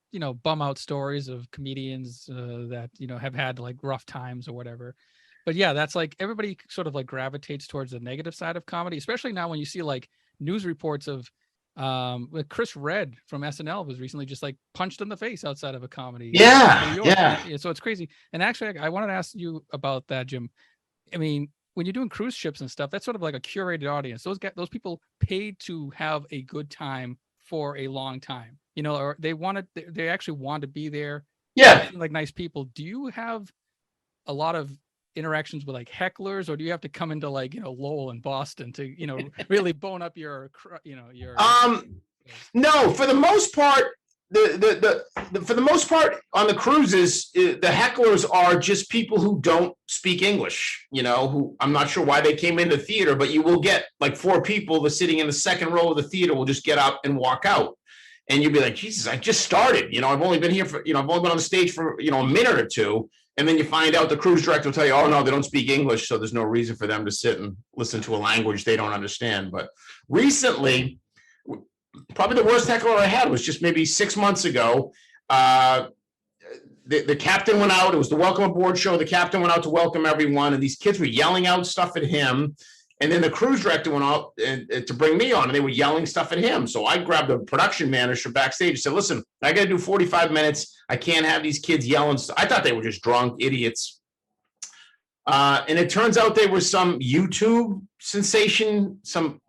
bum out stories of comedians that, have had like rough times or whatever. But yeah, that's like everybody sort of like gravitates towards the negative side of comedy, especially now when you see like news reports of Chris Redd from SNL was recently just like punched in the face outside of a comedy. Yeah. So it's crazy. And actually, I wanted to ask you about that, Jim. I mean, when you're doing cruise ships and stuff, that's sort of like a curated audience. Those people paid to have a good time for a long time, or they actually want to be there. Yeah. Like nice people. Do you have a lot of interactions with like hecklers, or do you have to come into like, Lowell and Boston to, really bone up your. No, for the most part, for the most part on the cruises, the hecklers are just people who don't speak English, who I'm not sure why they came into theater, but you will get like 4 people that's sitting in the second row of the theater will just get up and walk out. And you'll be like, Jesus, I just started, I've only been here for, I've only been on the stage for, a minute or two. And then you find out the cruise director will tell you, oh no, they don't speak English. So there's no reason for them to sit and listen to a language they don't understand. But recently, probably the worst heckler I had was just maybe 6 months ago. The captain went out. It was the welcome aboard show. The captain went out to welcome everyone, and these kids were yelling out stuff at him. And then the cruise director went out to bring me on, and they were yelling stuff at him. So I grabbed the production manager backstage and said, listen, I got to do 45 minutes. I can't have these kids yelling stuff. I thought they were just drunk idiots. And it turns out they were some YouTube sensation, some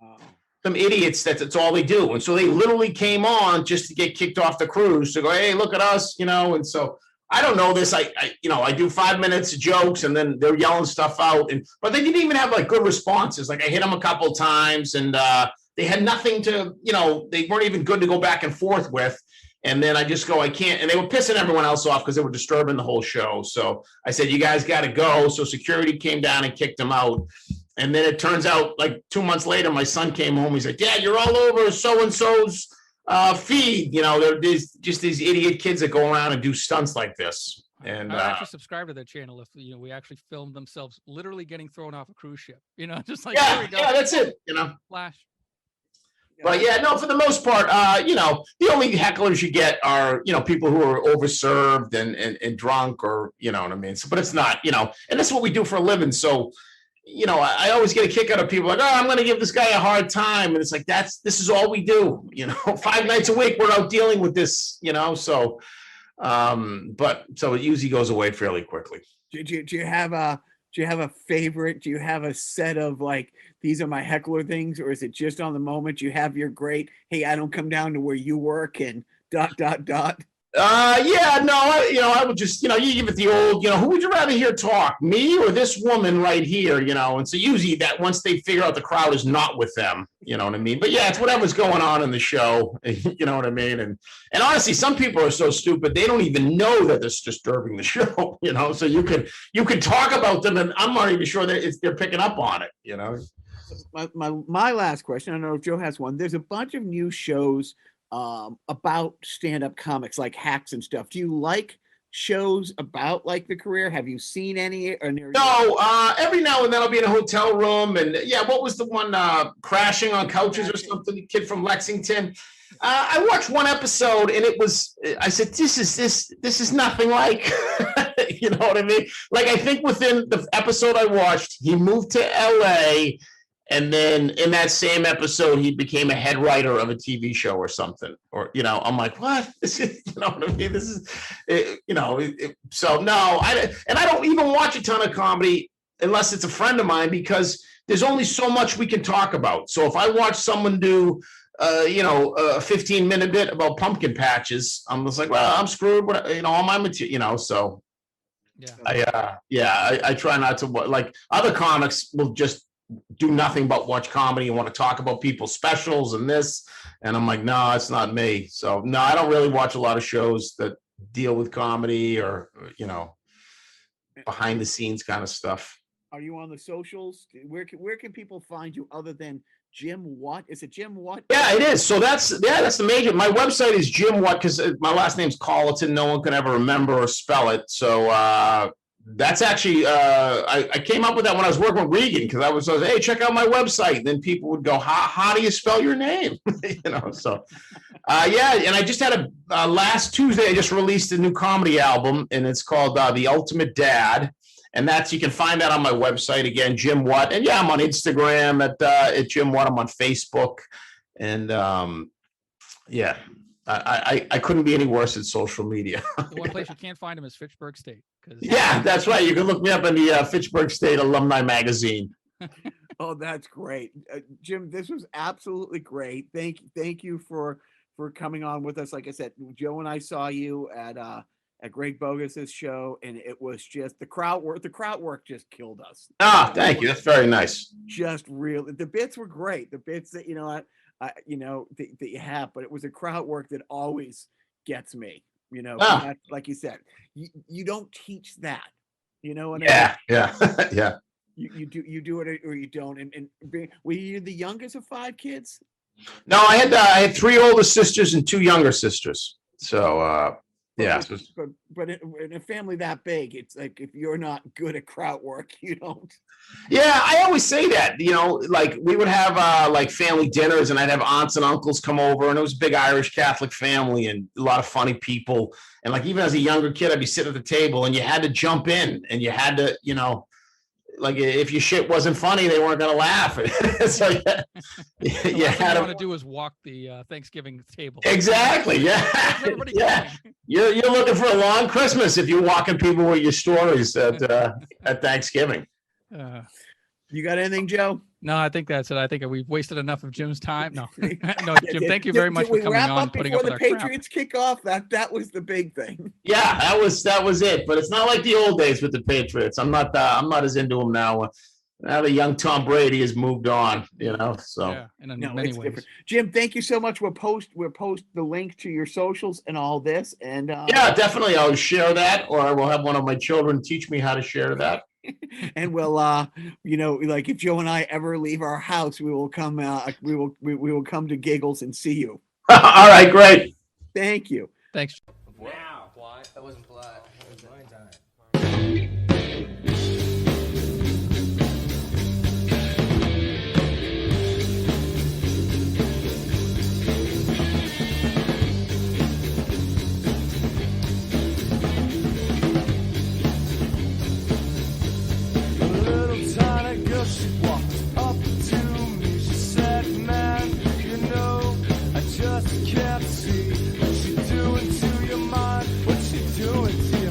idiots that's all they do. And so they literally came on just to get kicked off the cruise to go, hey, look at us, and so I don't know this. I do 5 minutes of jokes and then they're yelling stuff out. But they didn't even have like good responses. Like I hit them a couple of times and they had nothing to, they weren't even good to go back and forth with. And then I just go, I can't. And they were pissing everyone else off because they were disturbing the whole show. So I said, you guys got to go. So security came down and kicked them out. And then it turns out like 2 months later, my son came home. He's like, Dad, you're all over so-and-so's feed. There's just these idiot kids that go around and do stunts like this. And I actually subscribe to their channel if we actually filmed themselves literally getting thrown off a cruise ship. Just like yeah, that's it. Flash. But yeah, no, for the most part, the only hecklers you get are, people who are overserved and drunk or, you know what I mean? So, but it's not, and that's what we do for a living. So, I always get a kick out of people like, oh, I'm going to give this guy a hard time. And it's like, this is all we do, 5 nights a week, we're out dealing with this, so, so it usually goes away fairly quickly. Do you have a favorite? Do you have a set of like, these are my heckler things, or is it just on the moment you have your great, hey, I don't come down to where you work and ... Yeah, no, I would just, you give it the old, who would you rather hear talk, me or this woman right here, and so usually that once they figure out the crowd is not with them, you know what I mean? But yeah, it's whatever's going on in the show, you know what I mean? And honestly, some people are so stupid, they don't even know that it's disturbing the show, so you could talk about them and I'm not even sure that they're picking up on it, My last question, I don't know if Joe has one. There's a bunch of new shows about stand-up comics like hacks and stuff. Do you like shows about like the career? Have you seen any? No, every now and then I'll be in a hotel room and what was the one crashing on couches or something? The kid from Lexington. I watched one episode and I said, this is nothing like, you know what I mean? Like I think within the episode I watched, he moved to LA. And then in that same episode, he became a head writer of a TV show or something. Or, I'm like, what? This is, you know what I mean? This is, so no, I don't even watch a ton of comedy unless it's a friend of mine because there's only so much we can talk about. So if I watch someone do, a 15-minute bit about pumpkin patches, I'm just like, well, I'm screwed. All my material, so. Yeah. I try not to, like other comics will just do nothing but watch comedy and want to talk about people's specials and this. And I'm like, no, it's not me. So no, I don't really watch a lot of shows that deal with comedy or, behind the scenes kind of stuff. Are you on the socials? Where can people find you other than JimWhat? Is it JimWhat? Yeah, it is. So that's the major. My website is JimWhat because my last name's Colliton. No one can ever remember or spell it. So, that's actually I came up with that when I was working with Regan because I was hey, check out my website. And then people would go, how do you spell your name? So and I just had a last Tuesday I just released a new comedy album and it's called The Ultimate Dad, and you can find that on my website again, JimWhat. And I'm on Instagram at JimWhat. I'm on Facebook, and I couldn't be any worse at social media. The one place you can't find him is Fitchburg State. Yeah, that's right. You can look me up in the Fitchburg State Alumni Magazine. Oh, that's great. Jim, this was absolutely great. Thank you for coming on with us. Like I said, Joe and I saw you at Greg Boggis's show, and it was just the crowd work. The crowd work just killed us. Thank you. That's very nice. Just really, the bits were great. The bits that that you have, but it was a crowd work that always gets me. Like you said, you don't teach that. What I mean? Yeah. You do it or you don't. And were you the youngest of 5 kids? No, I had 3 older sisters and 2 younger sisters. So but in a family that big, it's like if you're not good at crowd work, you don't. Yeah, I always say that, like we would have like family dinners and I'd have aunts and uncles come over, and it was a big Irish Catholic family and a lot of funny people. And like even as a younger kid, I'd be sitting at the table and you had to jump in and you had to, like if your shit wasn't funny, they weren't going to laugh. So you had to do is walk the Thanksgiving table. Exactly. Yeah. Yeah. You're looking for a long Christmas if you're walking people with your stories at Thanksgiving. You got anything, Joe? No, I think that's it. I think we've wasted enough of Jim's time. No, Jim, thank you very much for coming on. Putting up with our crap. Before the Patriots kick off, that was the big thing. Yeah, that was it. But it's not like the old days with the Patriots. I'm not as into them now. Now the young Tom Brady has moved on. So yeah, in many ways. Different. Jim, thank you so much. We'll post the link to your socials and all this. And yeah, definitely, I'll share that, or I will have one of my children teach me how to share that. And we'll like if Joe and I ever leave our house, we will come we will come to Giggles and see you. All right, great. Thank you. Thanks. Wow. That wasn't polite. That was my time. She walked up to me, she said, man, I just can't see what you're doing to your mind, what you're doing to your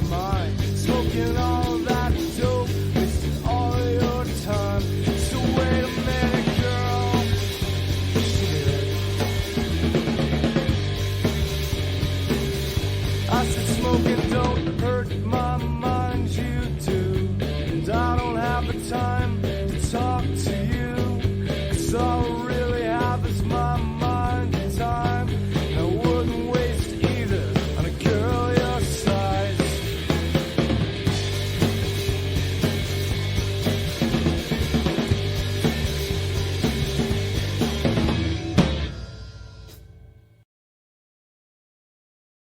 the time.